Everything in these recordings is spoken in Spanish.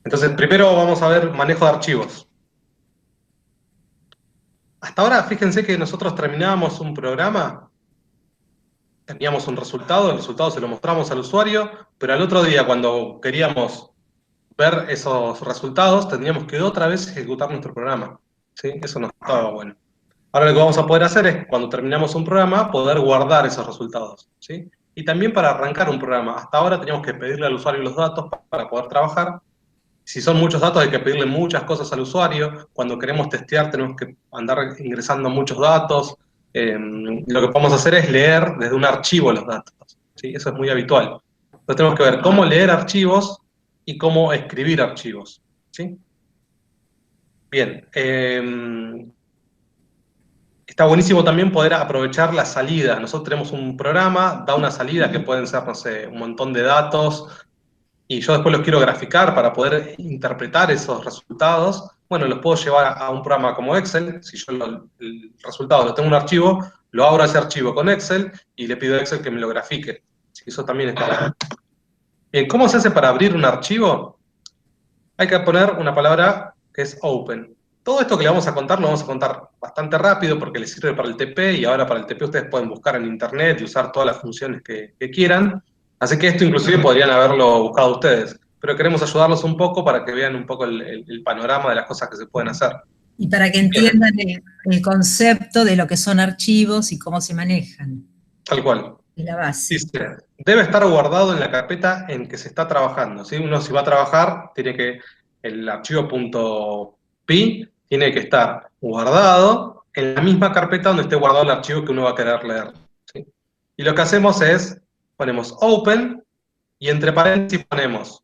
Entonces, primero vamos a ver manejo de archivos. Hasta ahora, fíjense que nosotros terminábamos un programa, teníamos un resultado, el resultado se lo mostramos al usuario, pero al otro día, cuando queríamos ver esos resultados, tendríamos que otra vez ejecutar nuestro programa. ¿Sí? Eso no estaba bueno. Ahora lo que vamos a poder hacer es, cuando terminamos un programa, poder guardar esos resultados. ¿Sí? Y también para arrancar un programa. Hasta ahora teníamos que pedirle al usuario los datos para poder trabajar. Si son muchos datos, hay que pedirle muchas cosas al usuario. Cuando queremos testear, tenemos que andar ingresando muchos datos. Lo que podemos hacer es leer desde un archivo los datos. ¿Sí? Eso es muy habitual. Entonces tenemos que ver cómo leer archivos y cómo escribir archivos. ¿Sí? Bien. Está buenísimo también poder aprovechar la salida. Nosotros tenemos un programa, da una salida que pueden ser, no sé, un montón de datos, y yo después los quiero graficar para poder interpretar esos resultados. Bueno, los puedo llevar a un programa como Excel. Si yo el resultado lo tengo en un archivo, lo abro ese archivo con Excel y le pido a Excel que me lo grafique. Sí, eso también está bueno. Bien, ¿cómo se hace para abrir un archivo? Hay que poner una palabra que es open. Todo esto que le vamos a contar lo vamos a contar bastante rápido porque les sirve para el TP, y ahora para el TP ustedes pueden buscar en internet y usar todas las funciones que quieran. Así que esto inclusive podrían haberlo buscado ustedes. Pero queremos ayudarlos un poco para que vean un poco el panorama de las cosas que se pueden hacer. Y para que Bien, entiendan el concepto de lo que son archivos y cómo se manejan. tal cual. Es la base. Dice, debe estar guardado en la carpeta en que se está trabajando. ¿Sí? Uno si va a trabajar, tiene que, el archivo .py tiene que estar guardado en la misma carpeta donde esté guardado el archivo que uno va a querer leer. ¿Sí? Y lo que hacemos es, ponemos open y entre paréntesis ponemos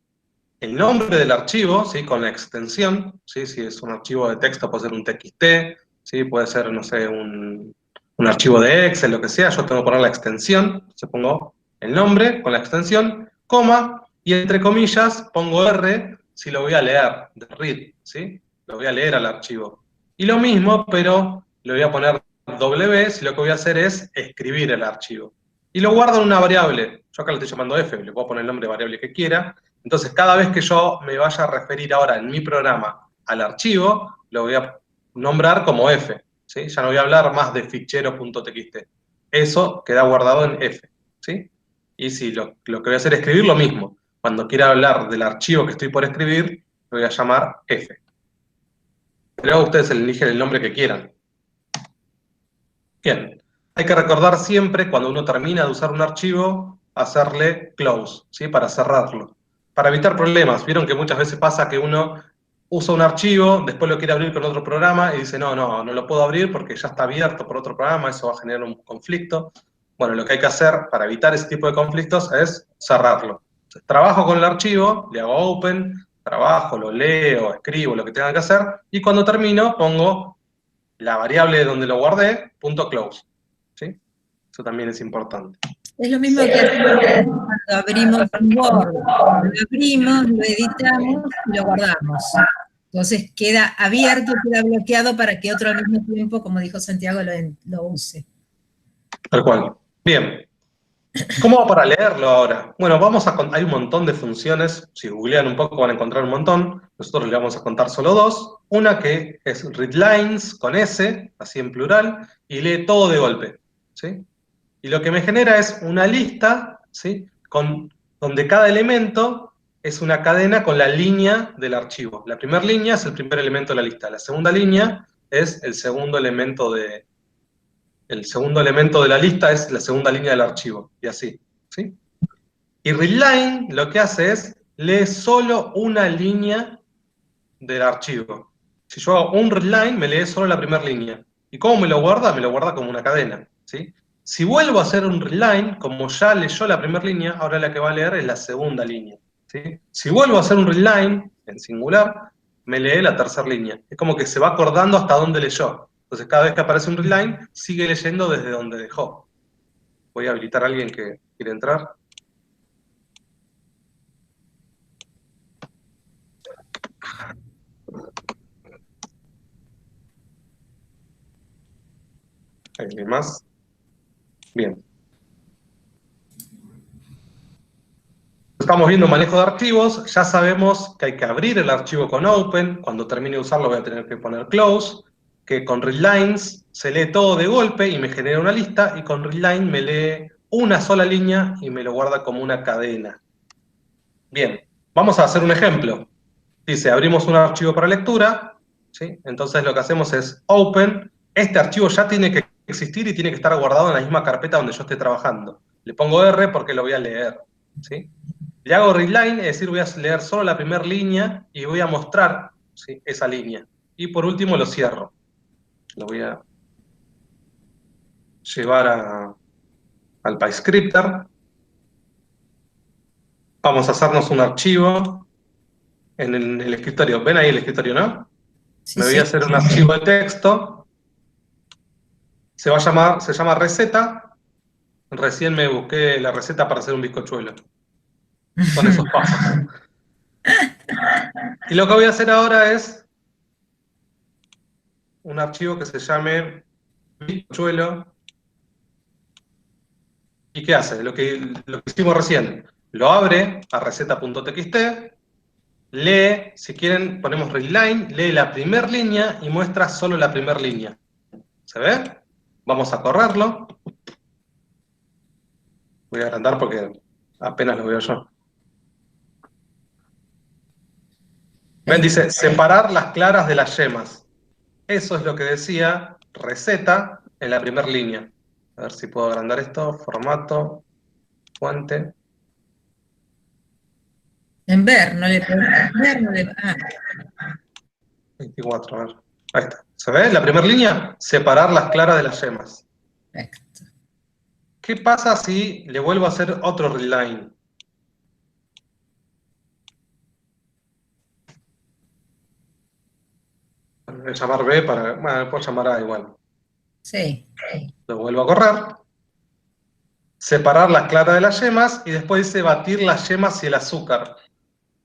el nombre del archivo, ¿sí? Con la extensión, ¿sí? Si es un archivo de texto puede ser un TXT, ¿sí? Puede ser, no sé, un archivo de Excel, lo que sea. Yo tengo que poner la extensión, entonces pongo el nombre con la extensión, coma, y entre comillas pongo R si lo voy a leer, de read, ¿sí? Lo voy a leer al archivo. Y lo mismo, pero le voy a poner W si lo que voy a hacer es escribir el archivo. Y lo guardo en una variable. Yo acá lo estoy llamando F, le puedo poner el nombre de variable que quiera. Entonces, cada vez que yo me vaya a referir ahora en mi programa al archivo, lo voy a nombrar como F. ¿Sí? Ya no voy a hablar más de fichero.txt. Eso queda guardado en F. ¿Sí? Y si lo que voy a hacer es escribir lo mismo. Cuando quiera hablar del archivo que estoy por escribir, lo voy a llamar F. Luego ustedes eligen el nombre que quieran. Bien. Hay que recordar siempre, cuando uno termina de usar un archivo, hacerle close, ¿sí? Para cerrarlo. Para evitar problemas. Vieron que muchas veces pasa que uno usa un archivo, después lo quiere abrir con otro programa y dice, no lo puedo abrir porque ya está abierto por otro programa, eso va a generar un conflicto. Bueno, lo que hay que hacer para evitar ese tipo de conflictos es cerrarlo. Entonces, trabajo con el archivo, le hago open, trabajo, lo leo, escribo, lo que tenga que hacer, y cuando termino pongo la variable donde lo guardé, punto close. ¿Sí? Eso también es importante. Es lo mismo que hacemos cuando abrimos un Word. Lo abrimos, lo editamos y lo guardamos. Entonces queda abierto, queda bloqueado para que otro al mismo tiempo, como dijo Santiago, lo use. Tal cual. Bien. ¿Cómo va para leerlo ahora? Bueno, hay un montón de funciones. Si googlean un poco van a encontrar un montón. Nosotros le vamos a contar solo dos. Una que es readlines con S, así en plural, y lee todo de golpe. ¿Sí? Y lo que me genera es una lista, ¿sí? Donde cada elemento es una cadena con la línea del archivo. La primera línea es el primer elemento de la lista. La segunda línea es el segundo elemento de la lista es la segunda línea del archivo. Y así. ¿Sí? Y readline lo que hace es lee solo una línea del archivo. Si yo hago un readline, me lee solo la primera línea. ¿Y cómo me lo guarda? Me lo guarda como una cadena. ¿Sí? Si vuelvo a hacer un readline, como ya leyó la primera línea, ahora la que va a leer es la segunda línea. ¿Sí? Si vuelvo a hacer un readline, en singular, me lee la tercera línea. Es como que se va acordando hasta dónde leyó. Entonces cada vez que aparece un readline, sigue leyendo desde donde dejó. Voy a habilitar a alguien que quiere entrar. ¿Alguien más? Bien. estamos viendo manejo de archivos, ya sabemos que hay que abrir el archivo con open, cuando termine de usarlo voy a tener que poner close, que con readlines se lee todo de golpe y me genera una lista, y con readline me lee una sola línea y me lo guarda como una cadena. Bien, vamos a hacer un ejemplo. Dice, abrimos un archivo para lectura, ¿sí? Entonces lo que hacemos es open, este archivo ya tiene que existir y tiene que estar guardado en la misma carpeta donde yo esté trabajando. Le pongo R porque lo voy a leer, ¿sí? Le hago readline, es decir, voy a leer solo la primera línea y voy a mostrar, ¿sí?, esa línea. Y por último lo cierro. Lo voy a llevar al PyScripter. Vamos a hacernos un archivo en el escritorio. ¿Ven ahí el escritorio, no? Sí, Me voy a sí. hacer un archivo de texto. Se llama receta. Recién me busqué la receta para hacer un bizcochuelo. Son esos pasos. Y lo que voy a hacer ahora es un archivo que se llame bizcochuelo. ¿Y qué hace? Lo que hicimos recién. Lo abre a receta.txt, lee, si quieren ponemos readline, lee la primera línea y muestra solo la primera línea. ¿Se ve? Vamos a correrlo. Voy a agrandar porque apenas lo veo yo. Ven, dice, separar las claras de las yemas. Eso es lo que decía receta en la primera línea. A ver si puedo agrandar esto. Formato, fuente. En ver, no le podés ver, no le... Ah, 24, a ver. Ahí está. ¿Se ve? La primera línea, separar las claras de las yemas. perfecto. ¿Qué pasa si le vuelvo a hacer otro readline? Voy a llamar B para... Bueno, puedo llamar A igual. Sí. Lo vuelvo a correr. Separar las claras de las yemas y después dice batir las yemas y el azúcar.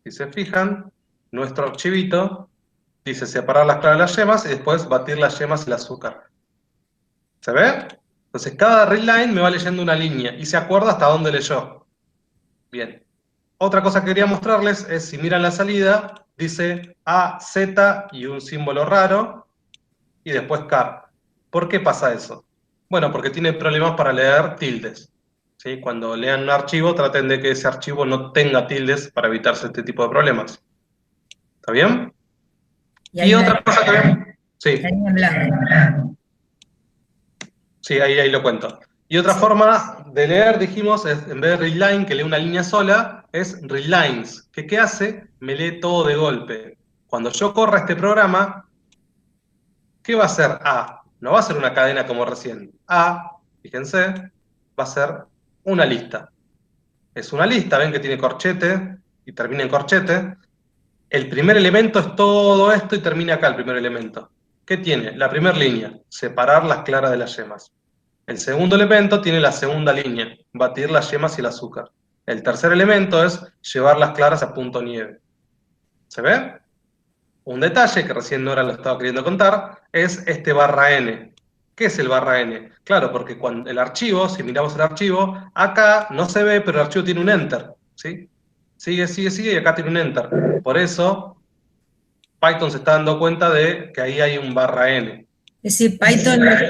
Si se fijan, nuestro archivito dice separar las claras de las yemas y después batir las yemas y el azúcar. ¿Se ve? Entonces cada readline me va leyendo una línea y se acuerda hasta dónde leyó. Bien. Otra cosa que quería mostrarles es, si miran la salida, dice A, Z y un símbolo raro y después car. ¿Por qué pasa eso? Bueno, porque tiene problemas para leer tildes. ¿Sí? Cuando lean un archivo, traten de que ese archivo no tenga tildes para evitarse este tipo de problemas. ¿Está bien? Y Y hay una otra cosa que vemos... Sí, línea en blanco. sí, ahí lo cuento. Y otra forma de leer, dijimos, es, en vez de readline, que lee una línea sola, es readlines. ¿Qué hace? Me lee todo de golpe. Cuando yo corra este programa, ¿qué va a hacer A? No va a ser una cadena como recién. A, fíjense, va a ser una lista. Es una lista, ven que tiene corchete y termina en corchete. El primer elemento es todo esto y termina acá el primer elemento. ¿Qué tiene? La primera línea, separar las claras de las yemas. El segundo elemento tiene la segunda línea, batir las yemas y el azúcar. El tercer elemento es llevar las claras a punto nieve. ¿Se ve? Un detalle que recién Nora lo estaba queriendo contar es este barra n. ¿Qué es el barra n? Claro, porque cuando el archivo, si miramos el archivo, acá no se ve, pero el archivo tiene un enter. ¿Sí? Sigue y acá tiene un enter. Por eso Python se está dando cuenta de que ahí hay un barra n. Es decir, Python lo que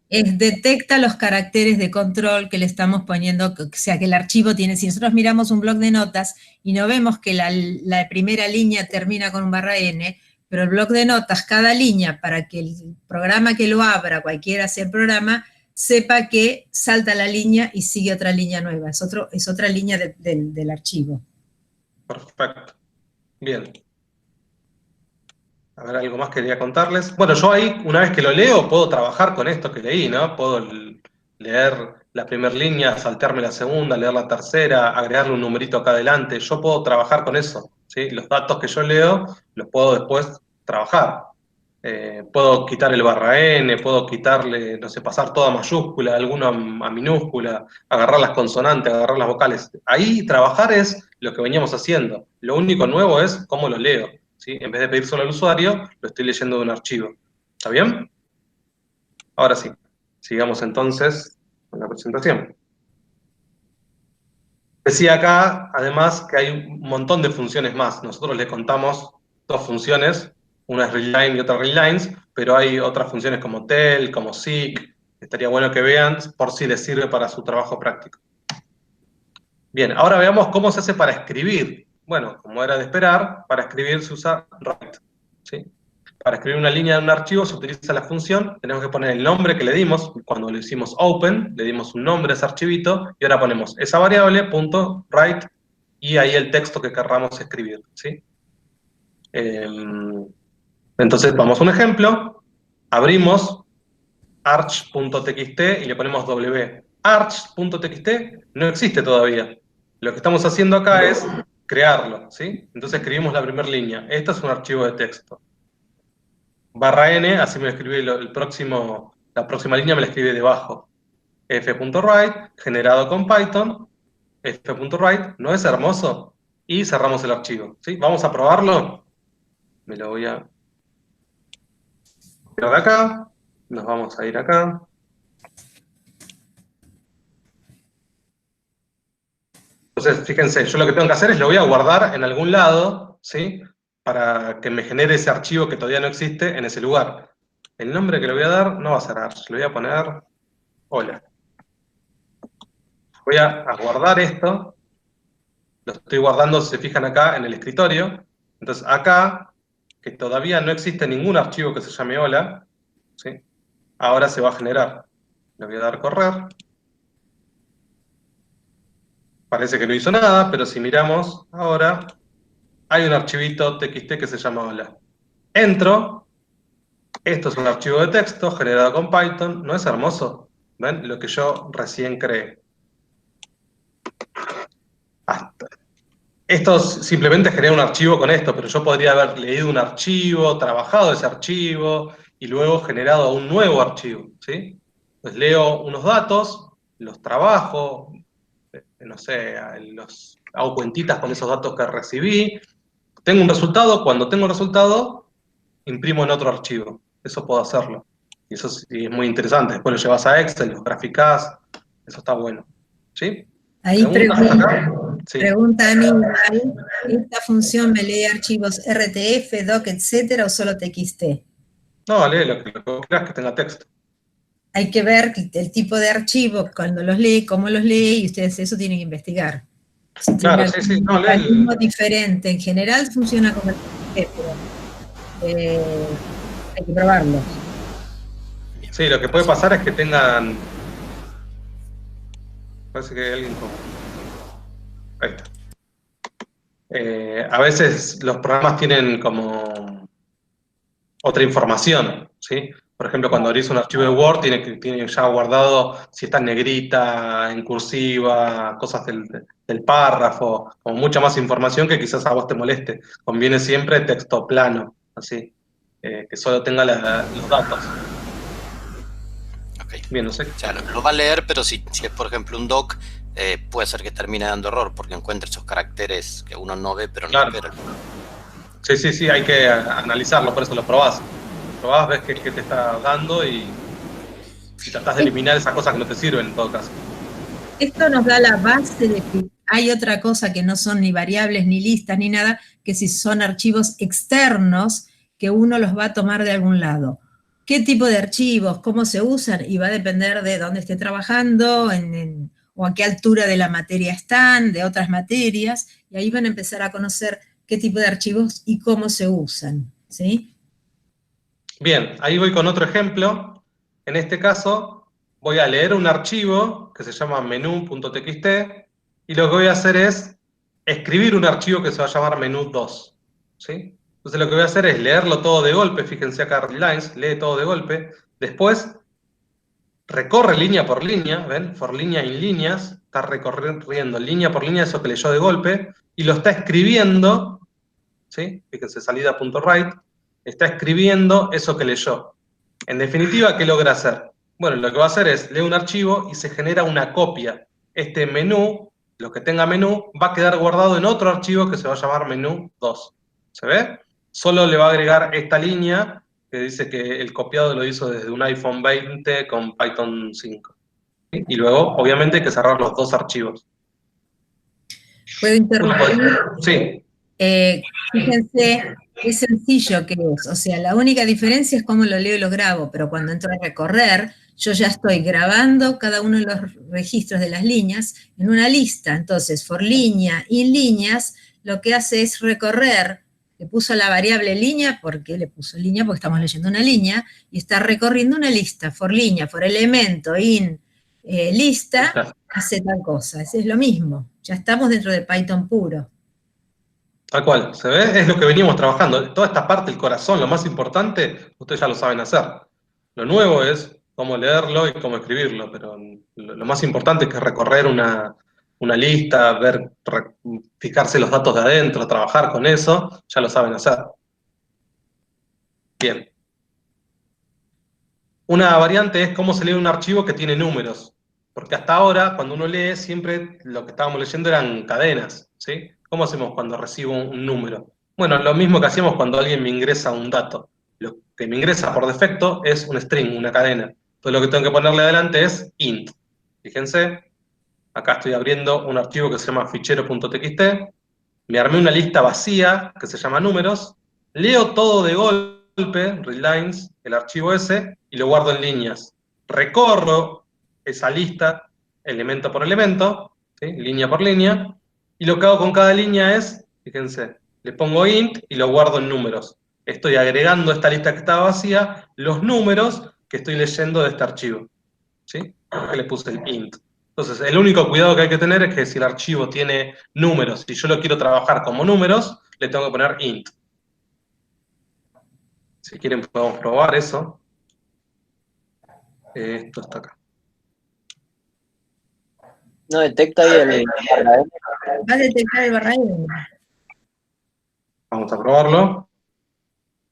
es detecta los caracteres de control que le estamos poniendo, o sea, que el archivo tiene. Si nosotros miramos un bloc de notas y no vemos que la primera línea termina con un barra n, pero el bloc de notas, cada línea, para que el programa que lo abra, cualquiera sea el programa, sepa que salta la línea y sigue otra línea nueva. Es otra línea del archivo. Perfecto. Bien. A ver, algo más quería contarles. Bueno, yo ahí, una vez que lo leo, puedo trabajar con esto que leí, ¿no? Puedo leer la primera línea, saltearme la segunda, leer la tercera, agregarle un numerito acá adelante. Yo puedo trabajar con eso, ¿sí? Los datos que yo leo los puedo después trabajar. Puedo quitar el barra n, puedo quitarle, no sé, pasar toda mayúscula, alguna a minúscula, agarrar las consonantes, agarrar las vocales. Ahí trabajar es lo que veníamos haciendo. Lo único nuevo es cómo lo leo. ¿Sí? En vez de pedir solo al usuario, lo estoy leyendo de un archivo. ¿Está bien? Ahora sí, sigamos entonces con la presentación. Decía acá, además, que hay un montón de funciones más. Nosotros le contamos dos funciones, una es readline y otra readlines, pero hay otras funciones como tel, como seek. Estaría bueno que vean por si les sirve para su trabajo práctico. Bien, ahora veamos cómo se hace para escribir. Bueno, como era de esperar, para escribir se usa write, ¿sí? Para escribir una línea de un archivo se utiliza la función, tenemos que poner el nombre que le dimos, cuando le hicimos open, le dimos un nombre a ese archivito, y ahora ponemos esa variable, punto, write, y ahí el texto que querramos escribir, ¿sí? Entonces, vamos a un ejemplo, abrimos arch.txt y le ponemos w. Arch.txt no existe todavía. Lo que estamos haciendo acá es crearlo, ¿sí? Entonces escribimos la primera línea. Esto es un archivo de texto. /n, así me lo escribe la próxima línea me la escribe debajo. f.write, generado con Python, f.write, ¿no es hermoso? Y cerramos el archivo, ¿sí? Vamos a probarlo. Me lo voy a ir de acá, nos vamos a ir acá. Entonces, fíjense, yo lo que tengo que hacer es lo voy a guardar en algún lado, ¿sí? Para que me genere ese archivo que todavía no existe en ese lugar. El nombre que le voy a dar no va a ser Arch, le voy a poner hola. Voy a guardar esto, lo estoy guardando, si se fijan acá, en el escritorio. Entonces acá, que todavía no existe ningún archivo que se llame hola, ¿sí? Ahora se va a generar. Le voy a dar correr. Parece que no hizo nada, pero si miramos ahora, hay un archivito txt que se llama hola. Entro, esto es un archivo de texto generado con Python, ¿no es hermoso? ¿Ven? Lo que yo recién creé. Hasta. Esto simplemente genera un archivo con esto, pero yo podría haber leído un archivo, trabajado ese archivo y luego generado un nuevo archivo, ¿sí? Pues leo unos datos, los trabajo, no sé, hago cuentitas con esos datos que recibí, tengo un resultado, cuando tengo el resultado, imprimo en otro archivo. Eso puedo hacerlo. Y eso es muy interesante. Después lo llevas a Excel, lo graficás, eso está bueno. ¿Sí? Ahí ¿Preguntas hasta acá? Sí. pregunta Aníbal, ¿esta función me lee archivos RTF, doc, etcétera, o solo TXT? No, lee lo que quieras que tenga texto. Hay que ver el tipo de archivo, cuando los lee, cómo los lee, y ustedes eso tienen que investigar. Si Claro, tiene sí, algún no, mecanismo diferente, en general funciona como el TXT, pero hay que probarlo. Sí, lo que puede pasar es que tengan... Parece que hay alguien con... Ahí está. A veces los programas tienen como otra información, ¿sí? Por ejemplo, cuando abrís un archivo de Word, tiene ya guardado si está en negrita, en cursiva, cosas del párrafo, como mucha más información que quizás a vos te moleste. Conviene siempre texto plano, así, que solo tenga los datos. Okay. Bien, no sé. O sea, lo va a leer, pero si es, por ejemplo, un doc, puede ser que termine dando error porque encuentre esos caracteres que uno no ve, pero no Claro. espera. Sí, hay que analizarlo, por eso lo probás. Probás, ves qué te está dando y tratás de eliminar esas cosas que no te sirven en todo caso. Esto nos da la base de que hay otra cosa que no son ni variables, ni listas, ni nada, que si son archivos externos, que uno los va a tomar de algún lado. ¿Qué tipo de archivos? ¿Cómo se usan? Y va a depender de dónde esté trabajando, o a qué altura de la materia están, de otras materias, y ahí van a empezar a conocer qué tipo de archivos y cómo se usan, ¿sí? Bien, ahí voy con otro ejemplo. En este caso, voy a leer un archivo que se llama menú.txt y lo que voy a hacer es escribir un archivo que se va a llamar menú2. ¿Sí? Entonces lo que voy a hacer es leerlo todo de golpe, fíjense acá, lines, lee todo de golpe. Después recorre línea por línea, ¿ven? For línea in líneas, está recorriendo línea por línea eso que leyó de golpe y lo está escribiendo, ¿sí? Fíjense, salida.write, está escribiendo eso que leyó. En definitiva, ¿qué logra hacer? Bueno, lo que va a hacer es leer un archivo y se genera una copia. Este menú, lo que tenga menú, va a quedar guardado en otro archivo que se va a llamar menú2. ¿Se ve? Solo le va a agregar esta línea que dice que el copiado lo hizo desde un iPhone 20 con Python 5. ¿Sí? Y luego, obviamente, hay que cerrar los dos archivos. ¿Puedo interrumpir? Sí. Fíjense qué sencillo que es. O sea, la única diferencia es cómo lo leo y lo grabo, pero cuando entro a recorrer, yo ya estoy grabando cada uno de los registros de las líneas en una lista. Entonces, for línea, in líneas, lo que hace es recorrer. Le puso la variable línea, porque le puso línea, porque estamos leyendo una línea, y está recorriendo una lista, for línea, for elemento, in lista, hace tal cosa. Es lo mismo. Ya estamos dentro de Python puro. Tal cual, ¿se ve? Es lo que venimos trabajando. Toda esta parte, el corazón, lo más importante, ustedes ya lo saben hacer. Lo nuevo es cómo leerlo y cómo escribirlo, pero lo más importante es que recorrer una lista, fijarse los datos de adentro, trabajar con eso, ya lo saben hacer. Bien. Una variante es cómo se lee un archivo que tiene números, porque hasta ahora, cuando uno lee, siempre lo que estábamos leyendo eran cadenas, ¿sí? ¿Cómo hacemos cuando recibo un número? Bueno, lo mismo que hacíamos cuando alguien me ingresa un dato. Lo que me ingresa por defecto es un string, una cadena. Entonces lo que tengo que ponerle adelante es int. Fíjense, acá estoy abriendo un archivo que se llama fichero.txt, me armé una lista vacía que se llama números, leo todo de golpe, readlines, el archivo ese, y lo guardo en líneas. Recorro esa lista, elemento por elemento, ¿sí? Línea por línea, y lo que hago con cada línea es, fíjense, le pongo int y lo guardo en números. Estoy agregando a esta lista que estaba vacía los números que estoy leyendo de este archivo. ¿Sí? Porque le puse el int. Entonces, el único cuidado que hay que tener es que si el archivo tiene números y yo lo quiero trabajar como números, le tengo que poner int. Si quieren podemos probar eso. Esto está acá. No detecta ahí el barra N. Va a detectar el barra N. Vamos a probarlo.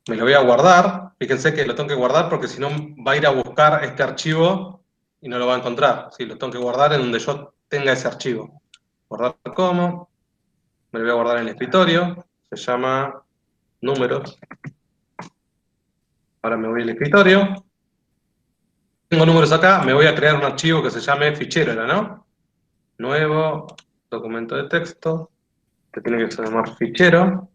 Me lo voy a guardar. Fíjense que lo tengo que guardar porque si no va a ir a buscar este archivo y no lo va a encontrar. Sí, lo tengo que guardar en donde yo tenga ese archivo. Guardar como. Me lo voy a guardar en el escritorio. Se llama números. Ahora me voy al escritorio. Tengo números acá. Me voy a crear un archivo que se llame fichero, ¿no? Nuevo documento de texto. Que tiene que llamar fichero.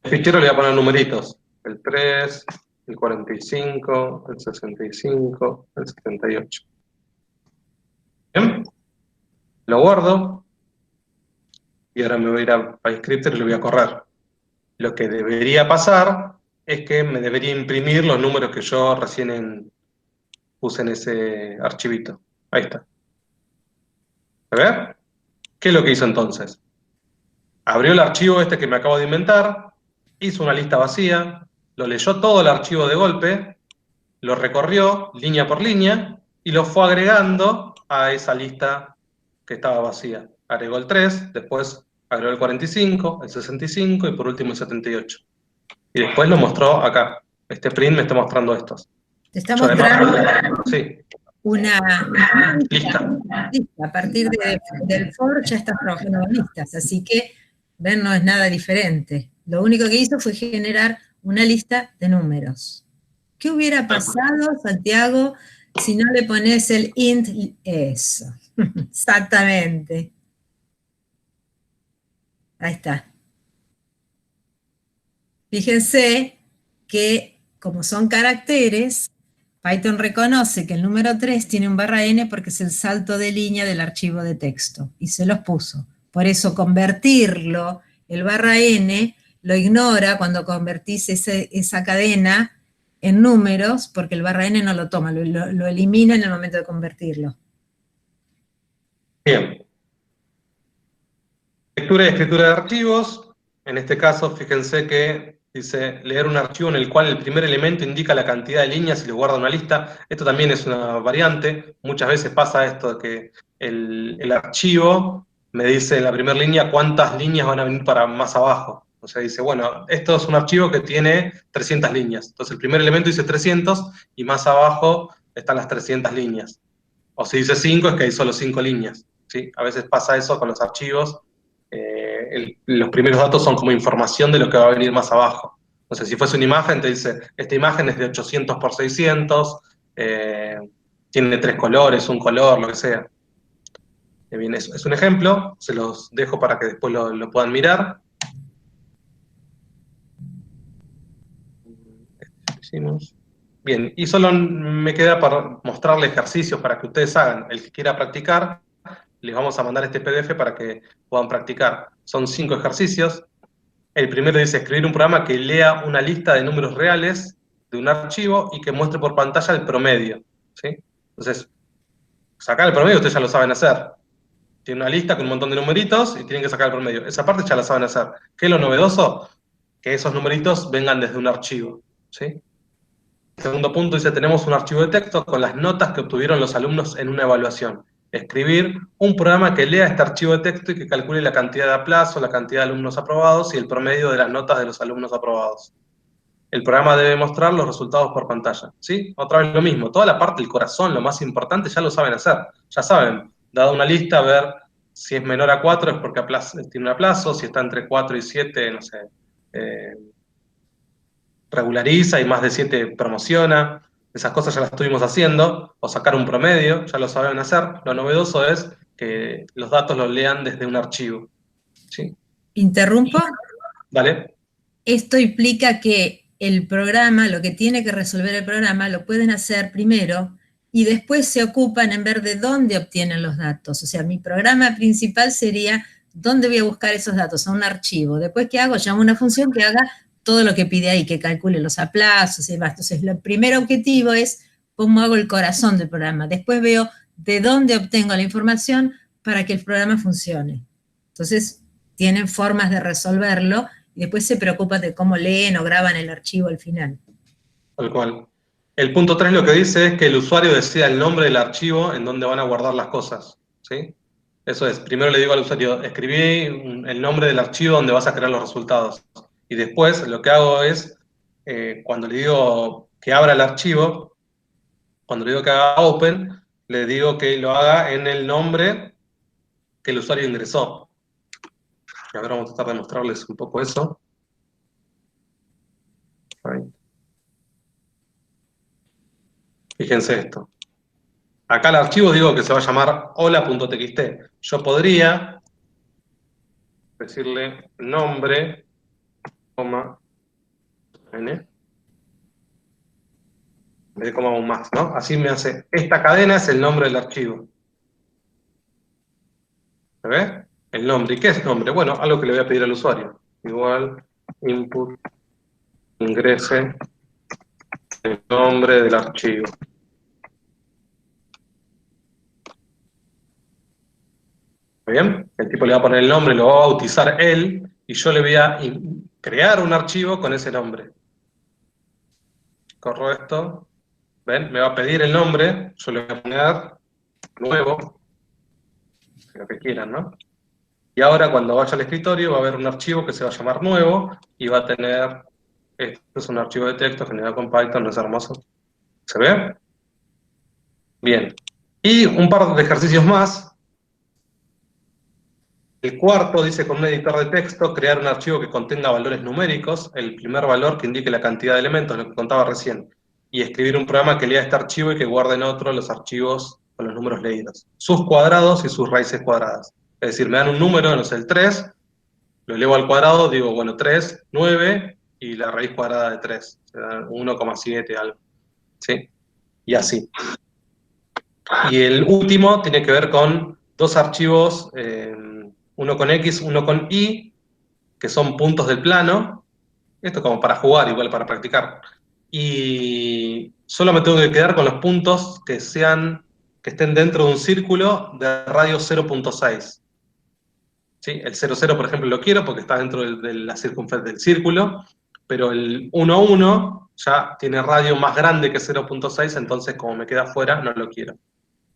El fichero le voy a poner numeritos. El 3, el 45, el 65, el 78. Bien. Lo guardo. Y ahora me voy a ir a PyScript y lo voy a correr. Lo que debería pasar es que me debería imprimir los números que yo recién puse en ese archivito. Ahí está. ¿Se ve? ¿Qué es lo que hizo entonces? Abrió el archivo este que me acabo de inventar, hizo una lista vacía, lo leyó todo el archivo de golpe, lo recorrió línea por línea y lo fue agregando a esa lista que estaba vacía. Agregó el 3, después agregó el 45, el 65 y por último el 78. Y después lo mostró acá. Este print me está mostrando estos. Te está mostrando sí. una lista. A partir del for ya estás trabajando con listas, así que ver no es nada diferente. Lo único que hizo fue generar una lista de números. ¿Qué hubiera pasado, Santiago, si no le pones el int? Eso, exactamente. Ahí está. Fíjense que, como son caracteres, Python reconoce que el número 3 tiene un barra N porque es el salto de línea del archivo de texto, y se los puso. Por eso convertirlo, el barra N, lo ignora cuando convertís esa cadena en números, porque el barra N no lo toma, lo elimina en el momento de convertirlo. Bien. Lectura y escritura de archivos. En este caso, fíjense que dice leer un archivo en el cual el primer elemento indica la cantidad de líneas y lo guarda en una lista. Esto también es una variante. Muchas veces pasa esto de que el archivo me dice en la primera línea cuántas líneas van a venir para más abajo. O sea, dice, bueno, esto es un archivo que tiene 300 líneas. Entonces el primer elemento dice 300 y más abajo están las 300 líneas. O si dice 5 es que hay solo 5 líneas. ¿Sí? A veces pasa eso con los archivos. Los primeros datos son como información de lo que va a venir más abajo. O sea, si fuese una imagen, te dice, esta imagen es de 800 por 600, tiene 3 colores, un color, lo que sea. Bien, es un ejemplo, se los dejo para que después lo puedan mirar. Hicimos. Bien, y solo me queda para mostrarle ejercicios para que ustedes hagan. El que quiera practicar, les vamos a mandar este PDF para que puedan practicar. Son 5 ejercicios. El primero dice escribir un programa que lea una lista de números reales de un archivo y que muestre por pantalla el promedio, ¿sí? Entonces, sacar el promedio ustedes ya lo saben hacer. Tienen una lista con un montón de numeritos y tienen que sacar el promedio. Esa parte ya la saben hacer. ¿Qué es lo novedoso? Que esos numeritos vengan desde un archivo, ¿sí? Segundo punto dice, tenemos un archivo de texto con las notas que obtuvieron los alumnos en una evaluación. Escribir un programa que lea este archivo de texto y que calcule la cantidad de aplazos, la cantidad de alumnos aprobados y el promedio de las notas de los alumnos aprobados. El programa debe mostrar los resultados por pantalla, ¿sí? Otra vez lo mismo, toda la parte del corazón, lo más importante, ya lo saben hacer. Ya saben, dada una lista, ver si es menor a 4 es porque tiene un aplazo, si está entre 4 y 7, no sé, regulariza y más de 7 promociona. Esas cosas ya las estuvimos haciendo, o sacar un promedio, ya lo saben hacer. Lo novedoso es que los datos los lean desde un archivo, ¿sí? ¿Interrumpo? ¿Vale? Esto implica que el programa, lo que tiene que resolver el programa, lo pueden hacer primero y después se ocupan en ver de dónde obtienen los datos. O sea, mi programa principal sería dónde voy a buscar esos datos, a un archivo. Después, ¿qué hago? Llamo una función que haga todo lo que pide ahí, que calcule los aplazos y demás. Entonces, el primer objetivo es cómo hago el corazón del programa. Después veo de dónde obtengo la información para que el programa funcione. Entonces, tienen formas de resolverlo y después se preocupan de cómo leen o graban el archivo al final. Tal cual. El punto 3 lo que dice es que el usuario decida el nombre del archivo en donde van a guardar las cosas, ¿sí? Eso es, primero le digo al usuario, escribí el nombre del archivo donde vas a crear los resultados. Y después lo que hago es, cuando le digo que abra el archivo, cuando le digo que haga open, le digo que lo haga en el nombre que el usuario ingresó. Y ahora vamos a tratar de mostrarles un poco eso. Ahí. Fíjense esto. Acá el archivo digo que se va a llamar hola.txt. Yo podría decirle nombre, coma, n, en vez de coma un más, ¿no? Así me hace, esta cadena es el nombre del archivo. ¿Se ve? El nombre. ¿Y qué es nombre? Bueno, algo que le voy a pedir al usuario. Igual, input, ingrese el nombre del archivo. ¿Está bien? El tipo le va a poner el nombre, lo va a bautizar él, y yo le voy a crear un archivo con ese nombre. Corro esto. ¿Ven? Me va a pedir el nombre, yo le voy a poner nuevo, lo que quieran, ¿no? Y ahora cuando vaya al escritorio va a haber un archivo que se va a llamar nuevo y va a tener, este es un archivo de texto generado con Python, ¿no es hermoso? ¿Se ve? Bien. Y un par de ejercicios más. El cuarto dice con un editor de texto crear un archivo que contenga valores numéricos, el primer valor que indique la cantidad de elementos, lo que contaba recién, y escribir un programa que lea este archivo y que guarde en otro los archivos con los números leídos, sus cuadrados y sus raíces cuadradas. Es decir, me dan un número, no sé, el 3, lo elevo al cuadrado, digo, bueno, 3, 9, y la raíz cuadrada de 3, se da 1,7 algo, ¿sí? Y así. Y el último tiene que ver con dos archivos, uno con X, uno con Y, que son puntos del plano. Esto como para jugar, igual para practicar. Y solo me tengo que quedar con los puntos que estén dentro de un círculo de radio 0.6. ¿Sí? El 0,0, por ejemplo, lo quiero porque está dentro de la circunferencia del círculo, pero el 1,1 ya tiene radio más grande que 0.6, entonces como me queda fuera, no lo quiero.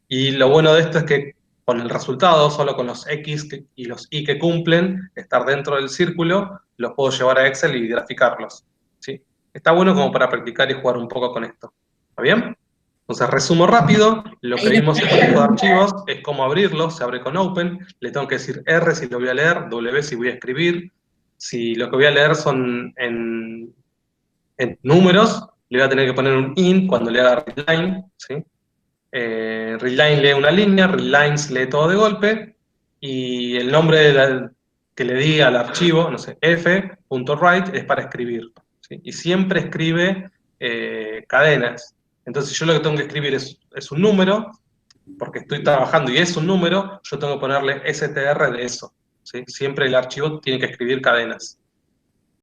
Y lo bueno de esto es que con el resultado, solo con los X y los Y que cumplen, estar dentro del círculo, los puedo llevar a Excel y graficarlos, ¿sí? Está bueno como para practicar y jugar un poco con esto. ¿Está bien? Entonces, resumo rápido, lo que vimos en manejo de archivos es cómo abrirlo, se abre con Open, le tengo que decir R si lo voy a leer, W si voy a escribir, si lo que voy a leer son en números, le voy a tener que poner un INT cuando le haga readline, ¿sí? readline lee una línea, readlines lee todo de golpe, y el nombre que le di al archivo, no sé, f.write es para escribir, ¿sí? Y siempre escribe cadenas. Entonces yo lo que tengo que escribir es un número, porque estoy trabajando y es un número, yo tengo que ponerle str de eso, ¿sí? Siempre el archivo tiene que escribir cadenas.